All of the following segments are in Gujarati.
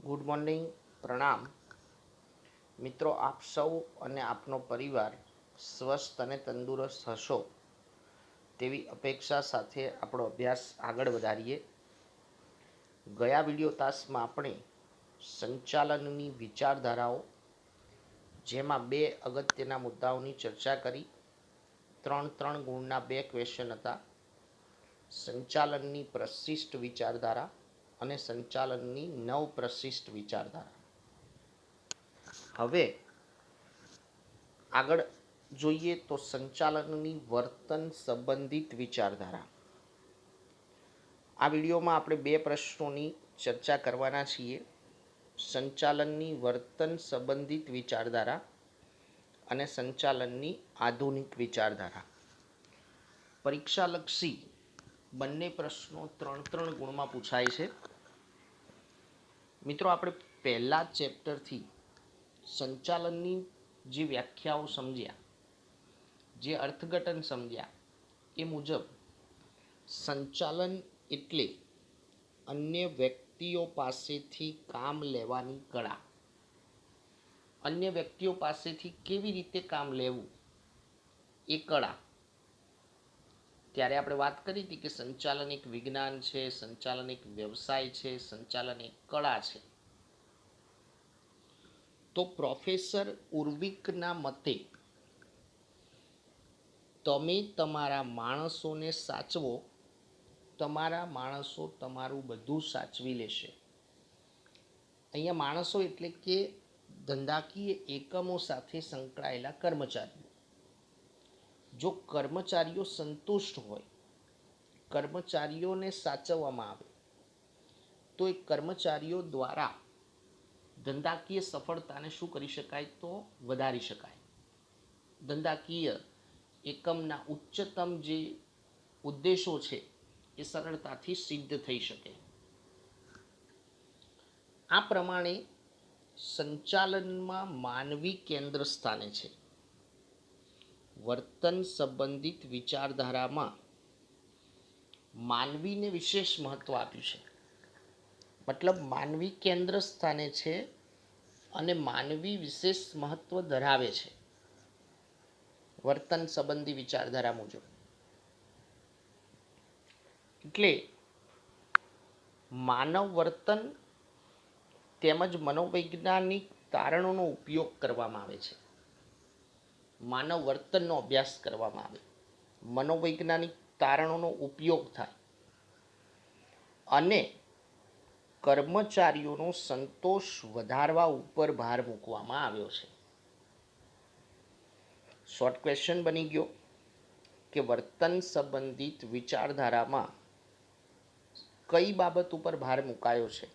ગુડ મોર્નિંગ, પ્રણામ મિત્રો. આપ સૌ અને આપનો પરિવાર સ્વસ્થ અને તંદુરસ્ત હશો તેવી અપેક્ષા સાથે આપણો અભ્યાસ આગળ વધારીએ. ગયા વિડીયો તાસમાં આપણે સંચાલનની વિચારધારાઓ, જેમાં બે અગત્યના મુદ્દાઓની ચર્ચા કરી. ત્રણ ગુણના બે ક્વેશ્ચન હતા: સંચાલનની પ્રશિષ્ટ વિચારધારા અને સંચાલનની નવપ્રશિષ્ટ વિચારધારા. હવે આગળ જોઈએ તો સંચાલનની વર્તન સંબંધિત વિચારધારા. આ વિડીયોમાં આપણે બે પ્રશ્નોની ચર્ચા કરવાના છીએ: સંચાલનની વર્તન સંબંધિત વિચારધારા અને સંચાલનની આધુનિક વિચારધારા. પરીક્ષાલક્ષી બંને પ્રશ્નો 3 ગુણમાં પૂછાય છે. મિત્રો, આપણે પહેલા ચેપ્ટરથી સંચાલનની જે વ્યાખ્યાઓ સમજ્યા, જે અર્થઘટન સમજ્યા, એ મુજબ સંચાલન એટલે અન્ય વ્યક્તિઓ પાસેથી કામ લેવાની કળા. અન્ય વ્યક્તિઓ પાસેથી કેવી રીતે કામ લેવું એ કળા. ત્યારે આપણે વાત કરી હતી કે સંચાલન એક વિજ્ઞાન છે, સંચાલન એક વ્યવસાય છે, સંચાલન એક કળા છે. તો પ્રોફેસર ઉર્વિકના મતે તમે તમારા માણસોને સાચવો, તમારા માણસો તમારું બધું સાચવી લેશે. અહીંયા માણસો એટલે કે ધંધાકીય એકમો સાથે સંકળાયેલા કર્મચારીઓ. જો કર્મચારીઓ સંતુષ્ટ હોય, કર્મચારીઓને સાચવવામાં આવે, તો એ કર્મચારીઓ દ્વારા ધંધાકીય સફળતાને શું કરી શકાય? તો વધારી શકાય. ધંધાકીય એકમના ઉચ્ચતમ જે ઉદ્દેશો છે એ સરળતાથી સિદ્ધ થઈ શકે. આ પ્રમાણે સંચાલનમાં માનવી કેન્દ્ર સ્થાને છે. વર્તન સંબંધિત વિચારધારામાં માનવીને વિશેષ મહત્વ આપ્યું છે. મતલબ માનવી કેન્દ્ર સ્થાને છે અને માનવી વિશેષ મહત્વ ધરાવે છે વર્તન સંબંધી વિચારધારા મુજબ. એટલે માનવ વર્તન તેમજ મનોવૈજ્ઞાનિક તારણોનો ઉપયોગ કરવામાં આવે છે. માનવ વર્તનનો અભ્યાસ કરવામાં આવે, મનોવૈજ્ઞાનિક તારણોનો ઉપયોગ થાય અને કર્મચારીઓનો સંતોષ વધારવા ઉપર ભાર મૂકવામાં આવ્યો છે. શોર્ટ ક્વેશ્ચન બની ગયો કે વર્તન સંબંધિત વિચારધારામાં કઈ બાબત ઉપર ભાર મુકાયો છે?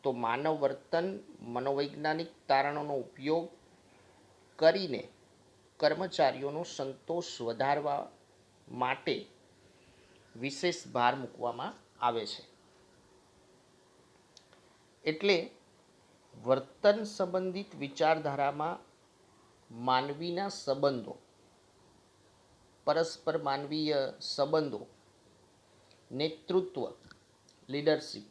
તો માનવ વર્તન મનોવૈજ્ઞાનિક તારણોનો ઉપયોગ કરીને કર્મચારીઓનો સંતોષ વધારવા માટે વિશેષ ભાર મૂકવામાં આવે છે. એટલે વર્તન સંબંધિત વિચારધારામાં માનવીના સંબંધો, પરસ્પર માનવીય સંબંધો, નેતૃત્વ, લીડરશિપ,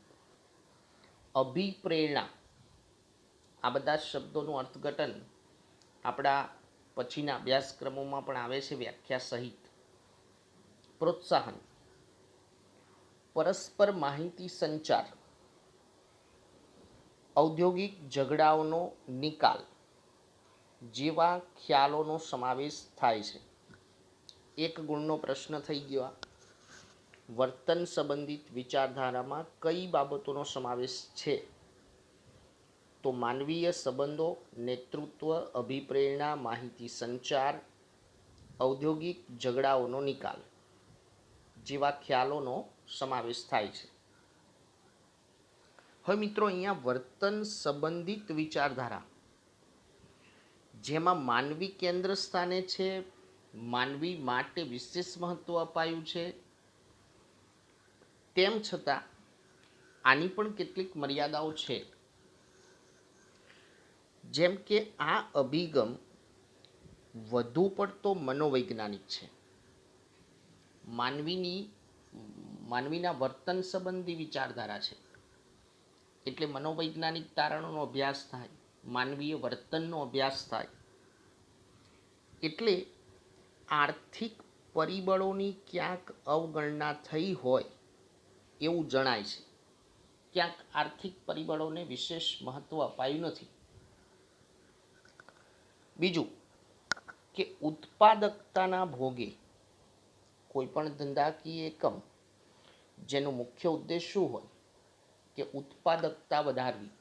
અભિપ્રેરણા, આ બધા શબ્દોનું અર્થઘટન આપણા પછીના અભ્યાસક્રમોમાં પણ આવે છે વ્યાખ્યા સહિત. પ્રોત્સાહન, પરસ્પર માહિતી સંચાર, ઔદ્યોગિક ઝઘડાઓનો નિકાલ જેવા ખ્યાલોનો સમાવેશ થાય છે. એક ગુણનો પ્રશ્ન થઈ ગયો. વર્તન સંબંધિત વિચારધારામાં કઈ બાબતોનો સમાવેશ છે? તો માનવીય સંબંધો, નેતૃત્વ, અભિપ્રેરણા, માહિતી સંચાર, ઔદ્યોગિક ઝઘડાઓનો નિકાલ જેવા ખ્યાલોનો સમાવેશ થાય છે. હવે મિત્રો, અહીંયા વર્તન સંબંધિત વિચારધારા જેમાં માનવી કેન્દ્ર સ્થાને છે, માનવી માટે વિશેષ મહત્વ અપાયું છે, તેમ છતાં આની પણ કેટલીક મર્યાદાઓ છે. જેમ કે આ અભિગમ વધુ પડતો મનોવૈજ્ઞાનિક છે. માનવીના વર્તન સંબંધી વિચારધારા છે, એટલે મનોવૈજ્ઞાનિક તારણોનો અભ્યાસ થાય, માનવીય વર્તનનો અભ્યાસ થાય. એટલે આર્થિક પરિબળોની ક્યાંક અવગણના થઈ હોય એવું જણાય છે. ક્યાંક આર્થિક પરિબળોને વિશેષ મહત્વ અપાયું નથી. બીજું કે ઉત્પાદકતાના ભોગે કોઈ પણ ધંધાકીય એકમ જેનો મુખ્ય ઉદ્દેશ શું હોય કે ઉત્પાદકતા વધારવી,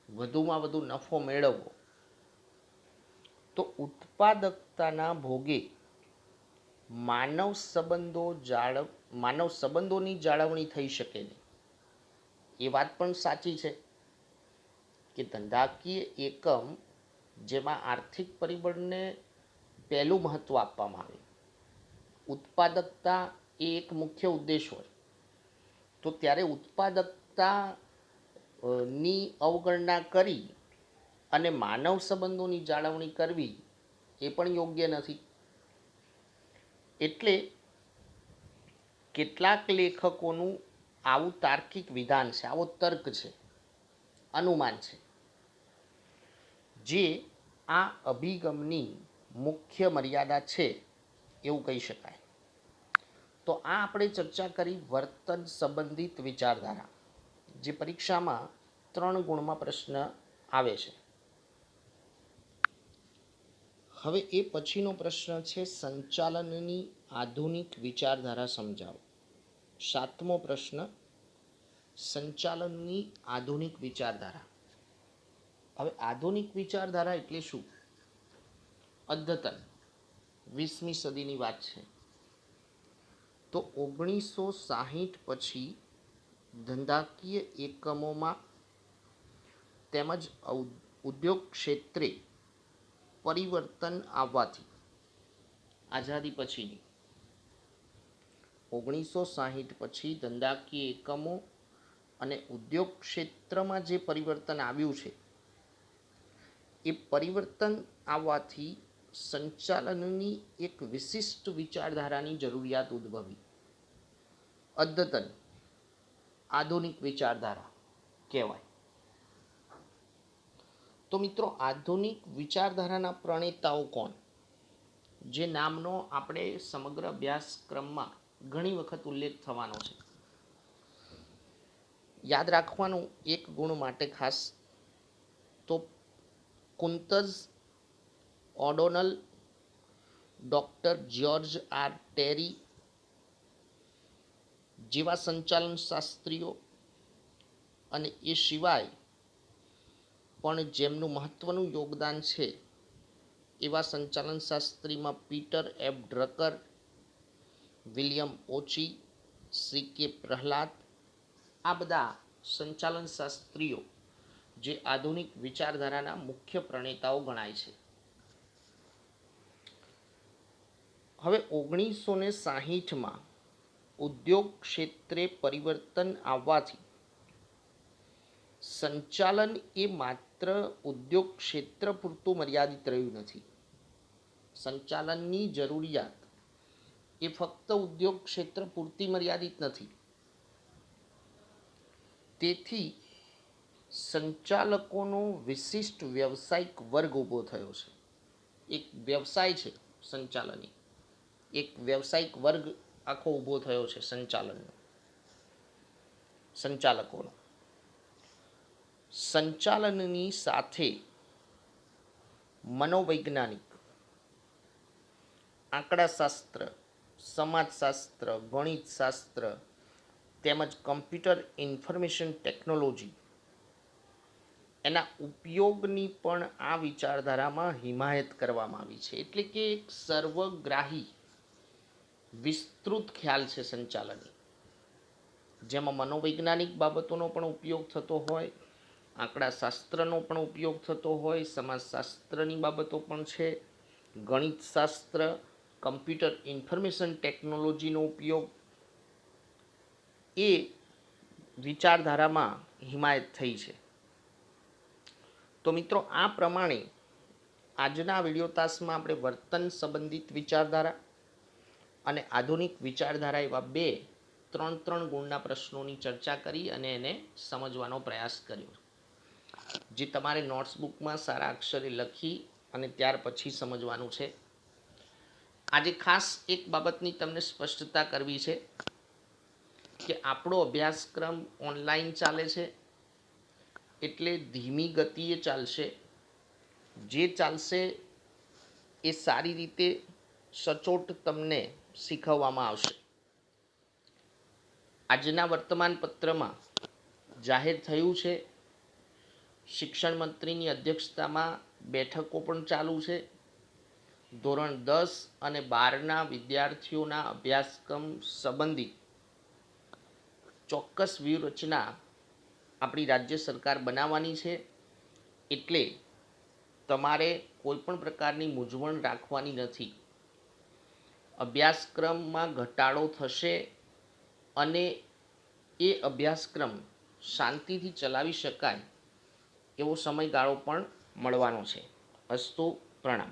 વધુમાં વધુ નફો મેળવવો. તો ઉત્પાદકતાના ભોગે માનવ સંબંધોની જાળવણી થઈ શકે નહીં. એ વાત પણ સાચી છે કે ધંધાકીય એકમ જેમાં આર્થિક પરિબળને પહેલું મહત્વ આપવામાં આવે, ઉત્પાદકતા એ એક મુખ્ય ઉદ્દેશ હોય, તો ત્યારે ઉત્પાદકતા ની અવગણના કરી અને માનવ સંબંધોની જાળવણી કરવી એ પણ યોગ્ય નથી. એટલે કેટલાક લેખકોનું આવું તાર્કિક વિધાન છે, આવો તર્ક છે, અનુમાન છે, જે આ અભિગમની મુખ્ય મર્યાદા છે એવું કહી શકાય. તો આ આપણે ચર્ચા કરી વર્તન સંબંધિત વિચારધારા, જે પરીક્ષામાં 3 ગુણમાં પ્રશ્ન આવે છે. હવે એ પછીનો પ્રશ્ન છે સંચાલનની આધુનિક વિચારધારા સમજાવો. 7મો પ્રશ્ન, સંચાલનની આધુનિક વિચારધારા. હવે આધુનિક વિચારધારા એટલે શું? અદ્યતન 20મી સદીની વાત છે. તો 1960 પછી ધંધાકીય એકમોમાં તેમજ ઉદ્યોગ ક્ષેત્રે પરિવર્તન આવવાથી, આઝાદી પછીની 1960 પછી ધંધાકીય એકમો અને ઉદ્યોગ ક્ષેત્રમાં જે પરિવર્તન આવ્યું છે, એ પરિવર્તન આવવાથી સંચાલનની એક વિશિષ્ટ વિચારધારાની જરૂરિયાત ઉદ્ભવી. અદ્યતન આધુનિક વિચારધારા કહેવાય. તો મિત્રો, આધુનિક વિચારધારાના પ્રણેતાઓ કોણ? જે નામનો આપણે સમગ્ર અભ્યાસક્રમમાં ઘણી વખત ઉલ્લેખ થવાનો છે. યાદ રાખવાનું એક ગુણ માટે ખાસ, તો Koontz, O'Donnell, doctor George R Terry જેવા સંચાલન શાસ્ત્રીઓ, અને એ સિવાય પણ જેમનું મહત્વનું યોગદાન છે એવા સંચાલન શાસ્ત્રીમાં Peter F Drucker, William Ouchi, C K Prahalad, આ બધા સંચાલન શાસ્ત્રીઓ જે આધુનિક વિચારધારાના મુખ્ય પ્રણેતાઓ ગણાય છે. હવે 1960માં ઉદ્યોગ ક્ષેત્રે પરિવર્તન આવવાથી સંચાલન એ માત્ર ઉદ્યોગ ક્ષેત્ર પૂરતું મર્યાદિત રહ્યું નથી. સંચાલનની જરૂરિયાત એ ફક્ત ઉદ્યોગ ક્ષેત્ર પૂરતી મર્યાદિત નથી. તેથી સંચાલકોનો વિશિષ્ટ વ્યવસાયિક વર્ગ ઊભો થયો છે. એક વ્યવસાય છે સંચાલની, એક વ્યવસાયિક વર્ગ આખો ઊભો થયો છે સંચાલકોનો. સંચાલનની સાથે મનોવૈજ્ઞાનિક, આંકડાશાસ્ત્ર, સમાજશાસ્ત્ર, ગણિતશાસ્ત્ર તેમજ કમ્પ્યુટર ઇન્ફોર્મેશન ટેકનોલોજી એના ઉપયોગની પણ આ વિચારધારામાં હિમાયત કરવામાં આવી છે. એટલે કે એક સર્વગ્રાહી વિસ્તૃત ખ્યાલ છે સંચાલનની, જેમાં મનોવૈજ્ઞાનિક બાબતોનો પણ ઉપયોગ થતો હોય, આંકડાશાસ્ત્રનો પણ ઉપયોગ થતો હોય, સમાજશાસ્ત્રની બાબતો પણ છે, ગણિતશાસ્ત્ર, કમ્પ્યુટર ઇન્ફોર્મેશન ટેકનોલોજીનો ઉપયોગ એ વિચારધારામાં હિમાયત થઈ છે. તો મિત્રો, આ પ્રમાણે આજના વિડીયો તાસમાં આપણે વર્તન સંબંધિત વિચારધારા અને આધુનિક વિચારધારા એવા 2 ત્રણ ગુણના પ્રશ્નોની ચર્ચા કરી અને એને સમજવાનો પ્રયાસ કર્યો, જે તમારે નોટ્સબુકમાં સારા અક્ષરે લખી અને ત્યાર પછી સમજવાનું છે. આજે ખાસ એક બાબતની તમને સ્પષ્ટતા કરવી છે કે આપણો અભ્યાસક્રમ ઓનલાઈન ચાલે છે, એટલે ધીમી ગતિએ ચાલશે. જે ચાલશે એ સારી રીતે સચોટ તમને શીખવવામાં આવશે. આજના વર્તમાન પત્રમાં જાહેર થયું છે, શિક્ષણ મંત્રીની અધ્યક્ષતામાં બેઠકો પણ ચાલુ છે. ધોરણ 10 અને 12ના વિદ્યાર્થીઓના અભ્યાસક્રમ સંબંધિત ચોક્કસ વ્યૂહરચના આપણી રાજ્ય સરકાર બનાવવાની છે. એટલે તમારે કોઈપણ પ્રકારની મૂંઝવણ રાખવાની નથી. અભ્યાસક્રમમાં ઘટાડો થશે અને એ અભ્યાસક્રમ શાંતિથી ચલાવી શકાય એવો સમયગાળો પણ મળવાનો છે. અસ્તુ, પ્રણામ.